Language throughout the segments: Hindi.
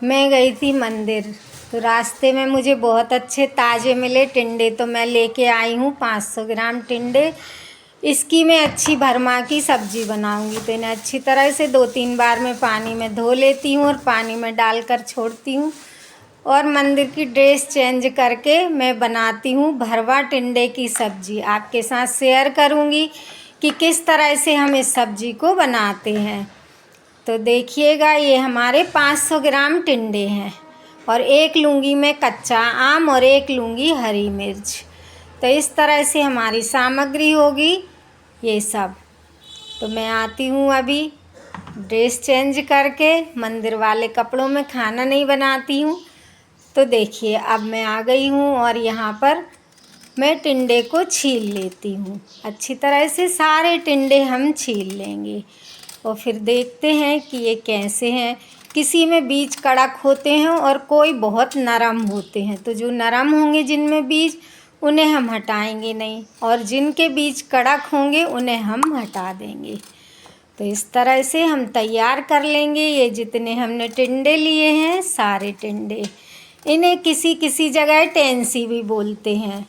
मैं गई थी मंदिर, तो रास्ते में मुझे बहुत अच्छे ताज़े मिले टिंडे, तो मैं लेके आई हूँ 500 ग्राम टिंडे। इसकी मैं अच्छी भरमा की सब्ज़ी बनाऊँगी। तो इन्हें अच्छी तरह से 2-3 बार मैं पानी में धो लेती हूँ और पानी में डालकर छोड़ती हूँ। और मंदिर की ड्रेस चेंज करके मैं बनाती हूँ भरवा टिंडे की सब्ज़ी। आपके साथ शेयर करूँगी कि किस तरह से हम इस सब्ज़ी को बनाते हैं। तो देखिएगा, ये हमारे 500 ग्राम टिंडे हैं और एक लूँगी मैं कच्चा आम और एक लूँगी हरी मिर्च। तो इस तरह से हमारी सामग्री होगी ये सब। तो मैं आती हूँ अभी ड्रेस चेंज करके, मंदिर वाले कपड़ों में खाना नहीं बनाती हूँ। तो देखिए, अब मैं आ गई हूँ और यहाँ पर मैं टिंडे को छील लेती हूँ। अच्छी तरह से सारे टिंडे हम छील लेंगे और फिर देखते हैं कि ये कैसे हैं। किसी में बीज कड़क होते हैं और कोई बहुत नरम होते हैं। तो जो नरम होंगे जिनमें बीज, उन्हें हम हटाएंगे नहीं, और जिनके बीज कड़क होंगे उन्हें हम हटा देंगे। तो इस तरह से हम तैयार कर लेंगे। ये जितने हमने टिंडे लिए हैं, सारे टिंडे, इन्हें किसी किसी जगह टेंसी भी बोलते हैं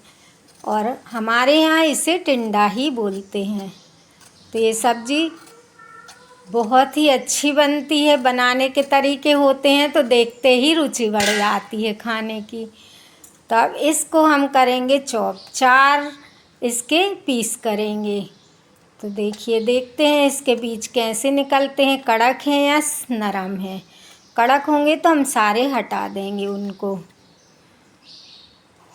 और हमारे यहाँ इसे टिंडा ही बोलते हैं। तो ये सब्ज़ी बहुत ही अच्छी बनती है। बनाने के तरीके होते हैं तो देखते ही रुचि बढ़ जाती है खाने की। तो अब इसको हम करेंगे चॉप, 4 इसके पीस करेंगे। तो देखिए, देखते हैं इसके बीज कैसे निकलते हैं, कड़क हैं या नरम हैं। कड़क होंगे तो हम सारे हटा देंगे उनको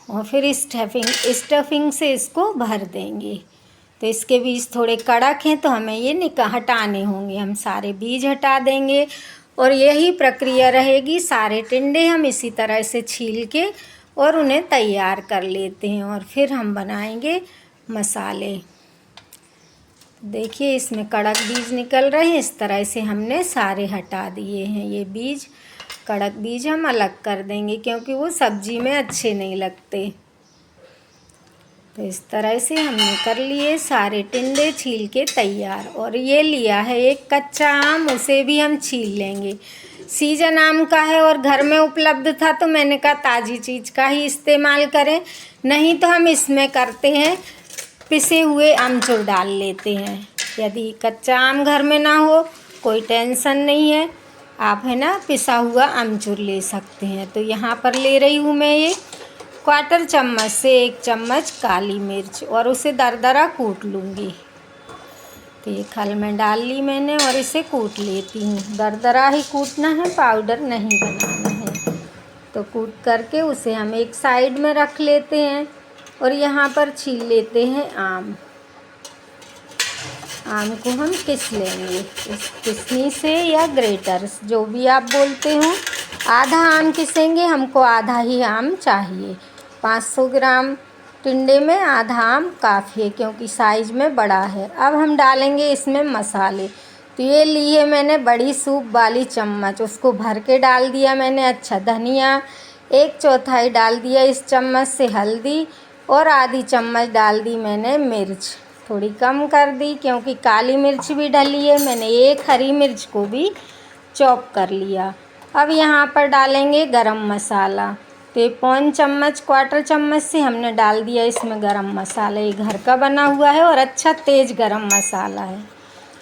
और फिर स्टफिंग से इसको भर देंगे। तो इसके बीज थोड़े कड़क हैं तो हमें ये हटाने होंगे। हम सारे बीज हटा देंगे और यही प्रक्रिया रहेगी। सारे टिंडे हम इसी तरह से छील के और उन्हें तैयार कर लेते हैं और फिर हम बनाएंगे मसाले। देखिए, इसमें कड़क बीज निकल रहे हैं। इस तरह से हमने सारे हटा दिए हैं। ये बीज, कड़क बीज हम अलग कर देंगे क्योंकि वो सब्ज़ी में अच्छे नहीं लगते। तो इस तरह से हमने कर लिए सारे टिंडे छील के तैयार। और ये लिया है एक कच्चा आम, उसे भी हम छील लेंगे। सीजन आम का है और घर में उपलब्ध था तो मैंने कहा ताज़ी चीज़ का ही इस्तेमाल करें, नहीं तो हम इसमें करते हैं पिसे हुए आमचूर डाल लेते हैं। यदि कच्चा आम घर में ना हो, कोई टेंशन नहीं है, आप है ना पिसा हुआ आमचूर ले सकते हैं। तो यहाँ पर ले रही हूँ मैं ये 1/4 चम्मच से 1 चम्मच काली मिर्च और उसे दरदरा कूट लूँगी। तो ये खल में डाल ली मैंने और इसे कूट लेती हूँ। दरदरा ही कूटना है, पाउडर नहीं बनाना है। तो कूट करके उसे हम एक साइड में रख लेते हैं और यहाँ पर छील लेते हैं आम। आम को हम किस लेंगे, इस किसनी से या ग्रेटर, जो भी आप बोलते हो। आधा आम किसेंगे, हमको आधा ही आम चाहिए। 500 ग्राम टिंडे में आधा आम काफ़ी है क्योंकि साइज़ में बड़ा है। अब हम डालेंगे इसमें मसाले। तो ये लिए मैंने बड़ी सूप वाली चम्मच, उसको भर के डाल दिया मैंने। अच्छा, धनिया 1/4 डाल दिया इस चम्मच से, हल्दी और आधी चम्मच डाल दी मैंने मिर्च। थोड़ी कम कर दी क्योंकि काली मिर्च भी डली है। मैंने एक हरी मिर्च को भी चॉप कर लिया। अब यहाँ पर डालेंगे गरम मसाला। तो 1 चम्मच, 1/4 चम्मच से हमने डाल दिया इसमें गरम मसाला। ये घर का बना हुआ है और अच्छा तेज़ गरम मसाला है।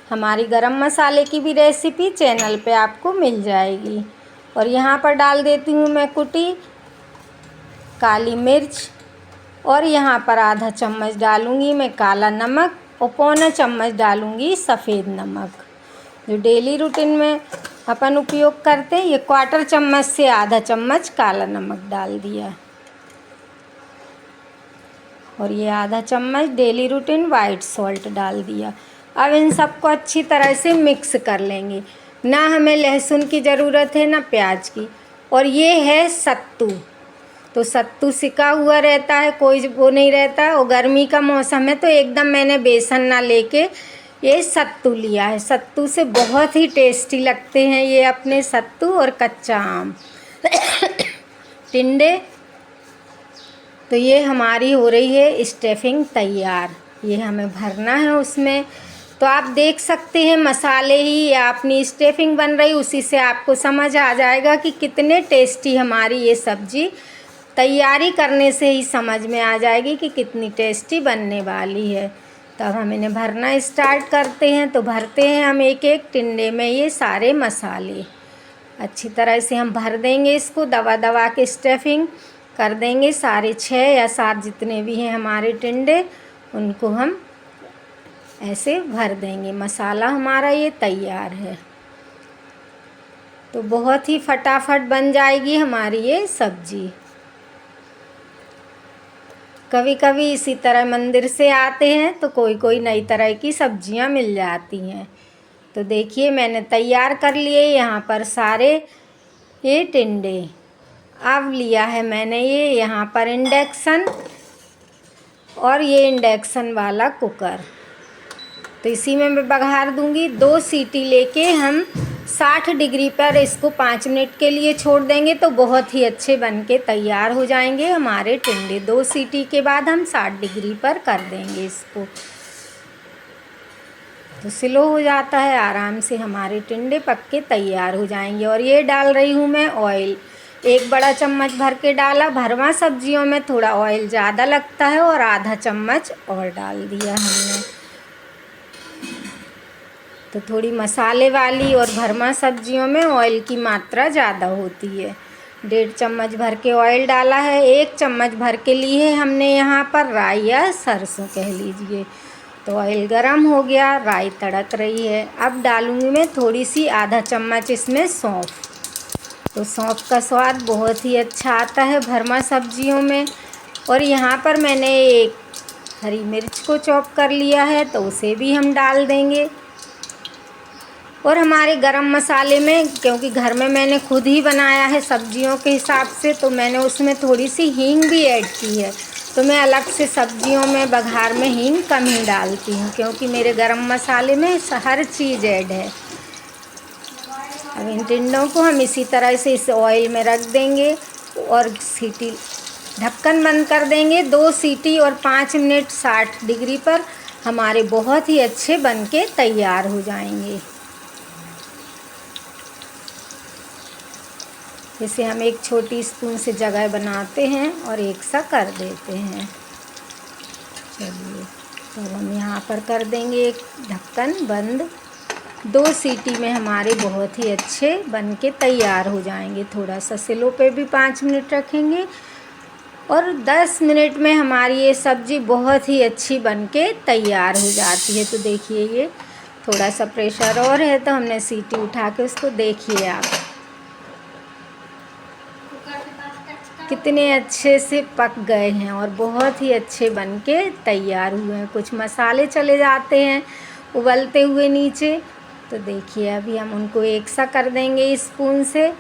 हमारी गरम मसाले की भी रेसिपी चैनल पे आपको मिल जाएगी। और यहाँ पर डाल देती हूँ मैं कुटी काली मिर्च और यहाँ पर आधा चम्मच डालूँगी मैं काला नमक और 1/4 चम्मच डालूँगी सफ़ेद नमक। जो डेली रूटीन में अपन उपयोग करते हैं, ये 1/4 चम्मच से आधा चम्मच काला नमक डाल दिया और ये आधा चम्मच डेली रूटीन वाइट सॉल्ट डाल दिया। अब इन सबको अच्छी तरह से मिक्स कर लेंगे। ना हमें लहसुन की ज़रूरत है ना प्याज की। और ये है सत्तू। तो सत्तू सिका हुआ रहता है, कोई वो नहीं रहता है, और गर्मी का मौसम है तो एकदम मैंने बेसन ना लेके ये सत्तू लिया है। सत्तू से बहुत ही टेस्टी लगते हैं ये अपने सत्तू और कच्चा आम टिंडे। तो ये हमारी हो रही है स्टफिंग तैयार। ये हमें भरना है उसमें। तो आप देख सकते हैं मसाले ही या अपनी स्टफिंग बन रही, उसी से आपको समझ आ जाएगा कि कितने टेस्टी हमारी ये सब्ज़ी, तैयारी करने से ही समझ में आ जाएगी कि कितनी टेस्टी बनने वाली है। तो अब हम इन्हें भरना स्टार्ट करते हैं। तो भरते हैं हम एक एक टिंडे में ये सारे मसाले। अच्छी तरह से हम भर देंगे इसको, दबा दबा के स्टफिंग कर देंगे। सारे 6 या 7 जितने भी हैं हमारे टिंडे, उनको हम ऐसे भर देंगे। मसाला हमारा ये तैयार है। तो बहुत ही फटाफट बन जाएगी हमारी ये सब्ज़ी। कभी कभी इसी तरह मंदिर से आते हैं तो कोई कोई नई तरह की सब्जियां मिल जाती हैं। तो देखिए मैंने तैयार कर लिए यहाँ पर सारे ये टिंडे। अब लिया है मैंने ये यहाँ पर इंडक्शन, और ये इंडक्शन वाला कुकर। तो इसी में मैं बघार दूंगी। 2 सीटी लेके हम 60 डिग्री पर इसको 5 मिनट के लिए छोड़ देंगे, तो बहुत ही अच्छे बनके तैयार हो जाएंगे हमारे टिंडे। 2 सीटी के बाद हम 60 डिग्री पर कर देंगे इसको, तो स्लो हो जाता है, आराम से हमारे टिंडे पक के तैयार हो जाएंगे। और ये डाल रही हूँ मैं ऑयल। 1 बड़ा चम्मच भर के डाला। भरवा सब्जियों में थोड़ा ऑयल ज़्यादा लगता है, और आधा चम्मच और डाल दिया हमने। तो थोड़ी मसाले वाली और भरमा सब्जियों में ऑयल की मात्रा ज़्यादा होती है। 1.5 चम्मच भर के ऑयल डाला है। 1 चम्मच भर के लिए हमने यहाँ पर राई या सरसों कह लीजिए। तो ऑयल गरम हो गया, राई तड़क रही है। अब डालूँगी मैं थोड़ी सी, आधा चम्मच इसमें सौंफ। तो सौंफ का स्वाद बहुत ही अच्छा आता है भरमा सब्जियों में। और यहाँ पर मैंने एक हरी मिर्च को चॉप कर लिया है, तो उसे भी हम डाल देंगे। और हमारे गरम मसाले में, क्योंकि घर में मैंने खुद ही बनाया है सब्जियों के हिसाब से, तो मैंने उसमें थोड़ी सी हींग भी ऐड की है। तो मैं अलग से सब्जियों में बघार में हींग कम ही डालती हूँ, क्योंकि मेरे गरम मसाले में हर चीज़ ऐड है। अब इन टिंडों को हम इसी तरह से इस ऑयल में रख देंगे और सीटी, ढक्कन बंद कर देंगे। 2 सीटी और 5 मिनट 60 डिग्री पर हमारे बहुत ही अच्छे बनके तैयार हो जाएंगे। जैसे हम एक छोटी स्पून से जगह बनाते हैं और एक सा कर देते हैं। चलिए, तो हम यहाँ पर कर देंगे एक ढक्कन बंद। 2 सीटी में हमारे बहुत ही अच्छे बनके तैयार हो जाएंगे। थोड़ा सा स्लो पे भी 5 मिनट रखेंगे, और 10 मिनट में हमारी ये सब्ज़ी बहुत ही अच्छी बनके तैयार हो जाती है। तो देखिए ये थोड़ा सा प्रेशर और है, तो हमने सीटी उठा के उसको, देखिए आप कितने अच्छे से पक गए हैं और बहुत ही अच्छे बनके तैयार हुए हैं। कुछ मसाले चले जाते हैं उबलते हुए नीचे। तो देखिए अभी हम उनको एक सा कर देंगे स्पून से,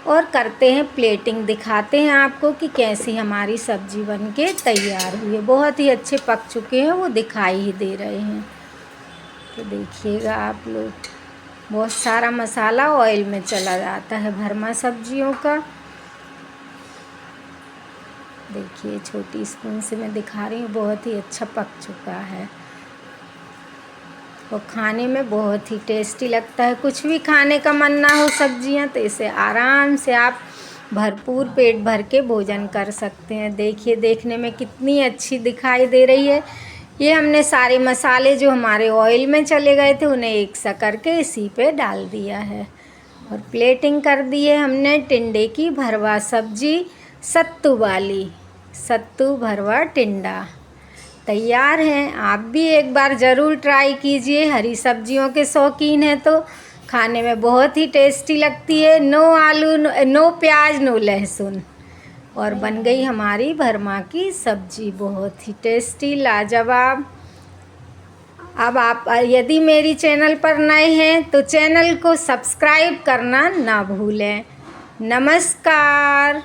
और करते हैं प्लेटिंग, दिखाते हैं आपको कि कैसी हमारी सब्ज़ी बनके तैयार हुई है। बहुत ही अच्छे पक चुके हैं, वो दिखाई ही दे रहे हैं। तो देखिएगा आप लोग, बहुत सारा मसाला ऑयल में चला जाता है भरमा सब्जियों का। देखिए छोटी स्पून से मैं दिखा रही हूँ, बहुत ही अच्छा पक चुका है और खाने में बहुत ही टेस्टी लगता है। कुछ भी खाने का मन ना हो सब्जियाँ, तो इसे आराम से आप भरपूर पेट भर के भोजन कर सकते हैं। देखिए देखने में कितनी अच्छी दिखाई दे रही है। ये हमने सारे मसाले जो हमारे ऑयल में चले गए थे, उन्हें एक सा करके इसी पे डाल दिया है और प्लेटिंग कर दी है हमने टिंडे की भरवा सब्जी, सत्तू वाली, सत्तू भरवा टिंडा तैयार हैं। आप भी एक बार ज़रूर ट्राई कीजिए। हरी सब्जियों के शौकीन हैं तो खाने में बहुत ही टेस्टी लगती है। नो आलू, नो प्याज, नो लहसुन। और बन गई हमारी भरमा की सब्जी, बहुत ही टेस्टी, लाजवाब। अब आप यदि मेरी चैनल पर नए हैं तो चैनल को सब्सक्राइब करना ना भूलें। नमस्कार।